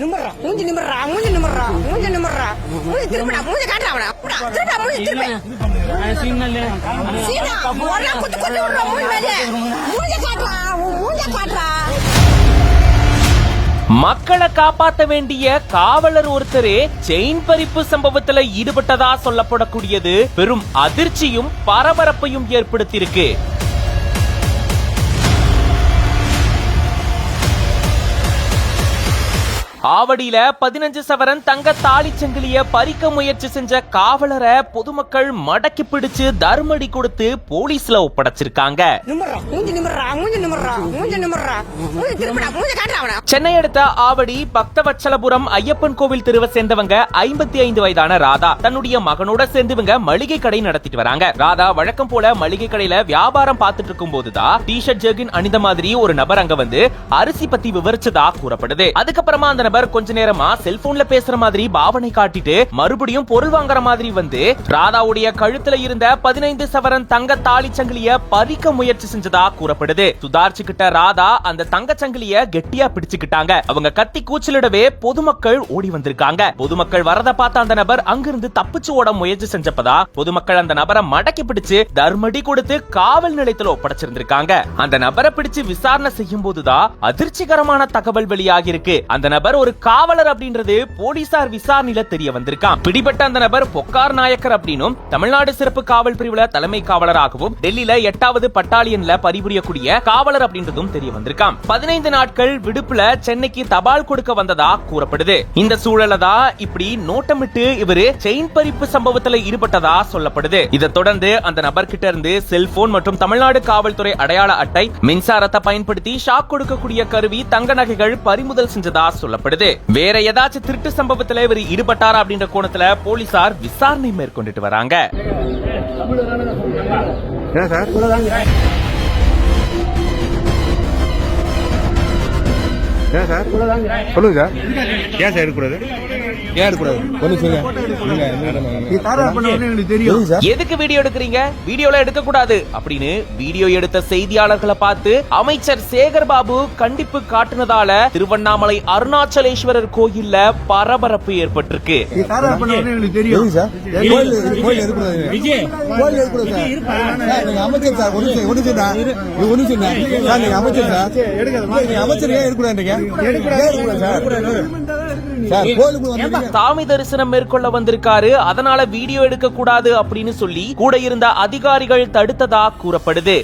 நிமிர்றா மூஞ்சி நிமிர்றா மூஞ்சி நிமிர்றா மூஞ்சி நிமிர்றா மூஞ்சி திருப்பிடா மூஞ்சி காட்டுறா அவன திருப்பா மூஞ்சி திருப்பி சீனா ஒண்ணா குத்து குத்து விடுறா மூஞ்சி மேலே மூஞ்சி காட்டுறா மூஞ்சி காட்டுறா. மக்களை காப்பாற்ற வேண்டிய காவலர் ஒருத்தரே செயின் பறிப்பு சம்பவத்துல ஈடுபட்டதா சொல்லப்படக்கூடியது பெரும் அதிர்ச்சியும் பரபரப்பையும் ஏற்படுத்தியிருக்கு. ஆவடியில 15 சவரன் தங்க தாலி சங்கிலிய பறிக்க முயற்சி செஞ்ச காவலரை பொதுமக்கள் மடக்கி பிடிச்சு தர்மடி கொடுத்து போலீஸ்ல ஒப்படைச்சிருக்காங்க. சென்னை அடுத்த ஆவடி பக்தவச்சலபுரம் ஐயப்பன் கோவில் தெருவை சேர்ந்தவங்க 55 வயதான ராதா தன்னுடைய மகனோட சேர்ந்தவங்க மளிகை கடை நடத்திட்டு வராங்க. ராதா வழக்கம் போல மளிகை கடையில வியாபாரம் பார்த்துட்டு இருக்கும் போதுதான் டிஷர்ட் ஜெர்கின் அணிந்த மாதிரி ஒரு நபர் அங்க வந்து அரிசி பத்தி விவரிச்சதா கூறப்படுது. அதுக்கப்புறமா அந்த கொஞ்ச நேரமா செல்போன்ல பேசுற மாதிரி பாவனை காட்டிட்டு மறுபடியும் பொருள் வாங்குற மாதிரி வந்து ராதாவுடைய கழுத்துல இருந்த 15 சவரன் தங்க தாலி சங்கிலிய பறிக்க முயற்சி செஞ்சதா கூறப்படுது. சுதாரிச்சுக்கிட்ட ராதா அந்த தங்க சங்கிலிய கெட்டியா பிடிச்சுக்கிட்டாங்க. அவங்க கத்தி கூச்சலிடவே பொதுமக்கள் ஓடி வந்திருக்காங்க. பொதுமக்கள் வரத பார்த்த அந்த நபர் அங்கிருந்து தப்பிச்சு ஓட முயற்சி செஞ்சப்பதா பொதுமக்கள் அந்த நபரை மடக்கி பிடிச்சு தர்மடி கொடுத்து காவல் நிலையத்தில் ஒப்படைச்சிருந்திருக்காங்க. அந்த நபரை பிடிச்சு விசாரணை செய்யும் போதுதான் அதிர்ச்சிகரமான தகவல் வெளியாகி இருக்கு. அந்த நபர் ஒரு காவலர் அப்படின்றது போலீசார் விசாரணையில தெரிய வந்திருக்கான். பிடிபட்ட அந்த நபர் பொக்கார் நாயக்கர் அப்படின்னும் தமிழ்நாடு சிறப்பு காவல் பிரிவுல தலைமை காவலராகவும் டெல்லியில 8வது பட்டாலியன்ல பணிபுரியக்கூடிய காவலர் அப்படின்றதும் தெரிய வந்திருக்கான். 15 நாட்கள் விடுப்புல சென்னைக்கு தபால் கொடுக்க வந்ததா கூறப்படுது. இந்த சூழல தான் இப்படி நோட்டமிட்டு இவரு செயின் பறிப்பு சம்பவத்துல ஈடுபட்டதா சொல்லப்படுது. இதை தொடர்ந்து அந்த நபர் கிட்ட இருந்து செல்போன் மற்றும் தமிழ்நாடு காவல்துறை அடையாள அட்டை, மின்சாரத்தை பயன்படுத்தி ஷாக் கொடுக்கக்கூடிய கருவி, தங்க நகைகள் பறிமுதல் செஞ்சதா சொல்லப்படுது. வேற ஏதாச்சும் திருட்டு சம்பவத்துல இவர் ஈடுபட்டாரா அப்படின்ற கோணத்துல போலீசார் விசாரணை மேற்கொண்டுட்டு வராங்க. சொல்லுங்க சார். ஏன் சார் எடுக்கூடாது? ஏன் எடுக்கூடாது? எதுக்கு வீடியோ எடுக்கிறீங்க? வீடியோல எடுக்க கூடாது அப்படின்னு வீடியோ எடுத்த செய்தியாளர்களை பார்த்து அமைச்சர் சேகர் பாபு கண்டிப்பு காட்டுனதால திருவண்ணாமலை அருணாச்சலேஸ்வரர் கோயில்ல பரபரப்பு ஏற்பட்டிருக்கு. சாமி தரிசனம் மேற்கொள்ள வந்திருக்காரு, அதனால வீடியோ எடுக்க கூடாது அப்படின்னு சொல்லி கூட இருந்த அதிகாரிகள் தடுத்ததா கூறப்படுது.